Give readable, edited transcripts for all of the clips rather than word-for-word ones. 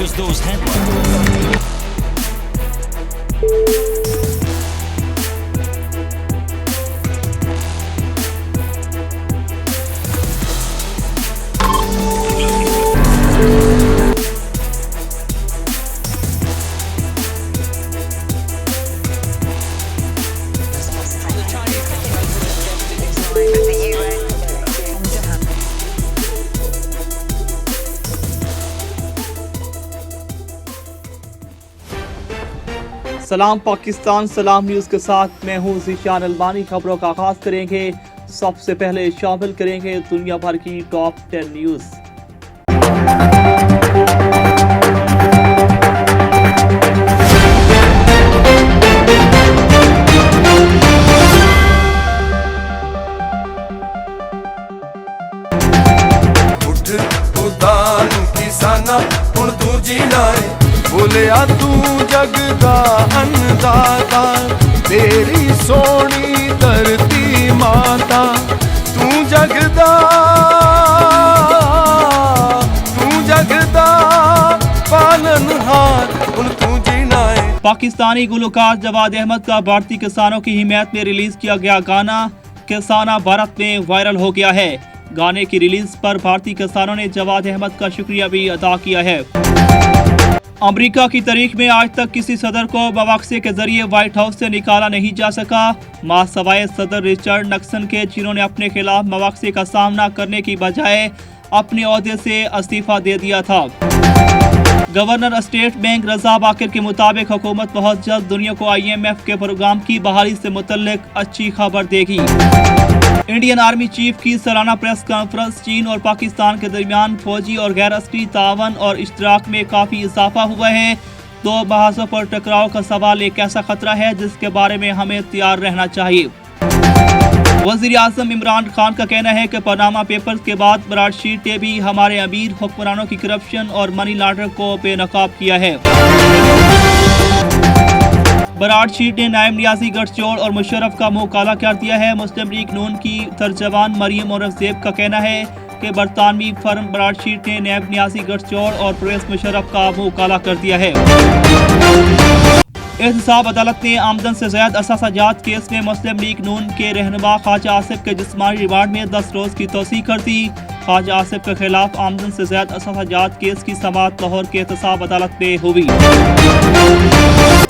was those headlines. सलाम पाकिस्तान, सलाम news के साथ मैं हूं ज़ीशान अलमानी। खबरों का आगाज़ करेंगे। सबसे पहले शामिल करेंगे दुनिया भर की टॉप 10 न्यूज़। उठ उदान किसाना हुण तू जीना है, बोलिया तू जग दा अन्नदाता, तेरी सोनी धरती माता, तू जगदा पालनहार हुण तू जीना है। पाकिस्तानी गुलकार जवाद अहमद का भारतीय किसानों की हिमायत में रिलीज किया गया गाना किसाना भारत में वायरल हो गया है। गाने की रिलीज पर भारतीय किसानों ने जवाद अहमद का शुक्रिया भी अदा किया है। अमेरिका की तारीख में आज तक किसी सदर को मवाक्से के जरिए व्हाइट हाउस से निकाला नहीं जा सका, मासवाए सदर रिचर्ड निक्सन के, जिन्होंने अपने खिलाफ मवाक्से का सामना करने की बजाय अपने ओहदे से इस्तीफा दे दिया था। गवर्नर स्टेट बैंक रजा बाकिर के मुताबिक हुकूमत बहुत जल्द दुनिया को IMF के प्रोग्राम की बहाली से मुतल्लिक अच्छी खबर देगी। इंडियन आर्मी चीफ की सालाना प्रेस कॉन्फ्रेंस, चीन और पाकिस्तान के दरमियान फौजी और गैर अस्करी तावन और इश्तराक में काफी इजाफा हुआ है। दो बहसों पर टकराव का सवाल एक ऐसा खतरा है जिसके बारे में हमें तैयार रहना चाहिए। वज़ीर आज़म इमरान खान का कहना है कि पनामा पेपर्स के बाद ब्रॉडशीट ने भी हमारे अमीर हुक्मरानों की करप्शन और मनी लॉन्ड्रिंग को बेनकाब किया है। ब्रॉडशीट ने नायब नियाजी गठजोड़ और मुशर्रफ का मुंह काला कर दिया है। मुस्लिम लीग नून की तर्जमान मरियम औरंगजेब का कहना है कि बरतानवी फर्म ब्रॉडशीट ने नायब नियाजी गठजोड़ और परवेज मुशर्रफ का मुंह काला कर दिया है। एहतसाब अदालत ने आमदन से ज़ायद असासाजात केस में मुस्लिम लीग नून के रहनुमा ख्वाजा आसिफ के जिस्मानी रिमांड में 10 रोज की तोसी कर दी। ख्वाजा आसिफ के खिलाफ आमदन से ज़ायद असासाजात केस की समाअत लाहौर के एहतसाब अदालत में हुई।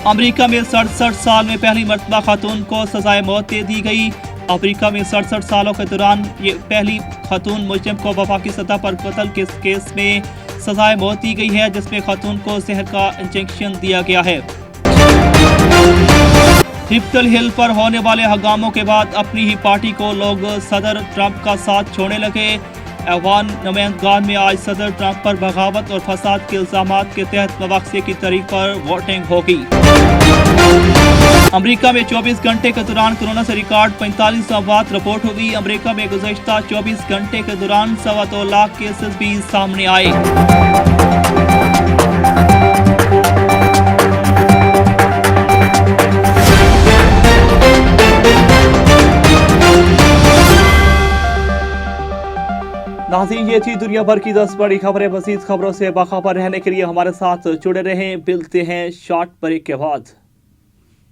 अमेरिका में 67 साल में पहली मरतबा खातून को सजाए मौत दे दी गई। अमेरिका में 67 सालों के दौरान ये पहली खातून मुजरिम को वफाकी सतह पर कत्ल के केस में सजाए मौत दी गई है, जिसमें खातून को जहर का इंजेक्शन दिया गया है। कैपिटल हिल पर होने वाले हंगामों के बाद अपनी ही पार्टी को लोग सदर ट्रंप का साथ छोड़ने लगे। ऐवान नुमाइंदगान में आज सदर ट्रंप पर बगावत और फसाद के इल्जामात के तहत मवाक्से की तारीख पर वोटिंग होगी। अमेरिका में 24 घंटे के दौरान कोरोना से रिकॉर्ड 45 अमवात रिपोर्ट हुई। अमेरिका में गुज़श्ता 24 घंटे के दौरान 2.25 लाख केसेस भी सामने आए। नाज़रीन, ये थी दुनिया भर की 10 बड़ी खबरें। मज़ीद खबरों से बाखबर रहने के लिए हमारे साथ जुड़े रहें। मिलते हैं शॉर्ट ब्रेक के बाद।